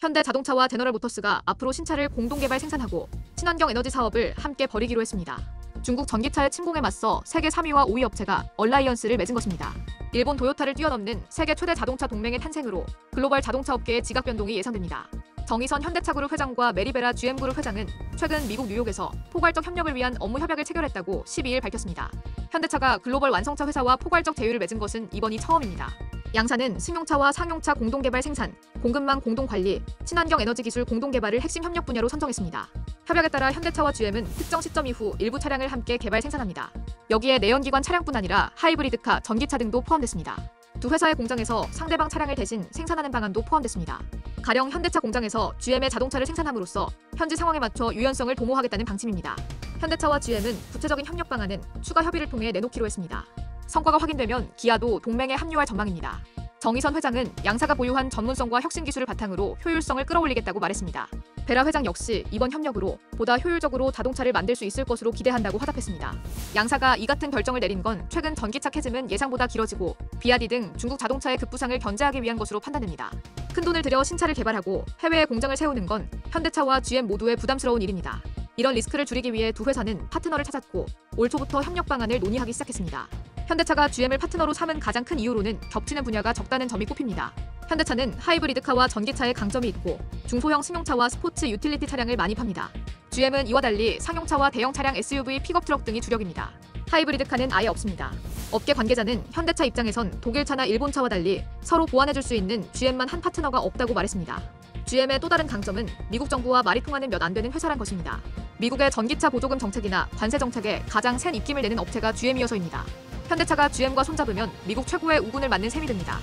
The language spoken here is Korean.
현대자동차와 제너럴모터스가 앞으로 신차를 공동개발 생산하고 친환경 에너지 사업을 함께 벌이기로 했습니다. 중국 전기차의 침공에 맞서 세계 3위와 5위 업체가 얼라이언스를 맺은 것입니다. 일본 도요타를 뛰어넘는 세계 최대 자동차 동맹의 탄생으로 글로벌 자동차 업계의 지각 변동이 예상됩니다. 정의선 현대차그룹 회장과 메리베라 GM그룹 회장은 최근 미국 뉴욕에서 포괄적 협력을 위한 업무 협약을 체결했다고 12일 밝혔습니다. 현대차가 글로벌 완성차 회사와 포괄적 제휴를 맺은 것은 이번이 처음입니다. 양사는 승용차와 상용차 공동개발 생산, 공급망 공동관리, 친환경 에너지 기술 공동개발을 핵심 협력 분야로 선정했습니다. 협약에 따라 현대차와 GM은 특정 시점 이후 일부 차량을 함께 개발 생산합니다. 여기에 내연기관 차량뿐 아니라 하이브리드카, 전기차 등도 포함됐습니다. 두 회사의 공장에서 상대방 차량을 대신 생산하는 방안도 포함됐습니다. 가령 현대차 공장에서 GM의 자동차를 생산함으로써 현지 상황에 맞춰 유연성을 도모하겠다는 방침입니다. 현대차와 GM은 구체적인 협력 방안은 추가 협의를 통해 내놓기로 했습니다. 성과가 확인되면 기아도 동맹에 합류할 전망입니다. 정의선 회장은 양사가 보유한 전문성과 혁신 기술을 바탕으로 효율성을 끌어올리겠다고 말했습니다. 베라 회장 역시 이번 협력으로 보다 효율적으로 자동차를 만들 수 있을 것으로 기대한다고 화답했습니다. 양사가 이 같은 결정을 내린 건 최근 전기차 캐즘은 예상보다 길어지고 비아디 등 중국 자동차의 급부상을 견제하기 위한 것으로 판단됩니다. 큰돈을 들여 신차를 개발하고 해외에 공장을 세우는 건 현대차와 GM 모두의 부담스러운 일입니다. 이런 리스크를 줄이기 위해 두 회사는 파트너를 찾았고 올 초부터 협력 방안을 논의하기 시작했습니다. 현대차가 GM을 파트너로 삼은 가장 큰 이유로는 겹치는 분야가 적다는 점이 꼽힙니다. 현대차는 하이브리드카와 전기차의 강점이 있고 중소형 승용차와 스포츠 유틸리티 차량을 많이 팝니다. GM은 이와 달리 상용차와 대형 차량 SUV 픽업 트럭 등이 주력입니다. 하이브리드카는 아예 없습니다. 업계 관계자는 현대차 입장에선 독일차나 일본차와 달리 서로 보완해줄 수 있는 GM만 한 파트너가 없다고 말했습니다. GM의 또 다른 강점은 미국 정부와 말이 통하는 몇 안 되는 회사란 것입니다. 미국의 전기차 보조금 정책이나 관세 정책에 가장 센 입김을 내는 업체가 GM이어서입니다. 현대차가 GM과 손잡으면 미국 최고의 우군을 맞는 셈이 됩니다.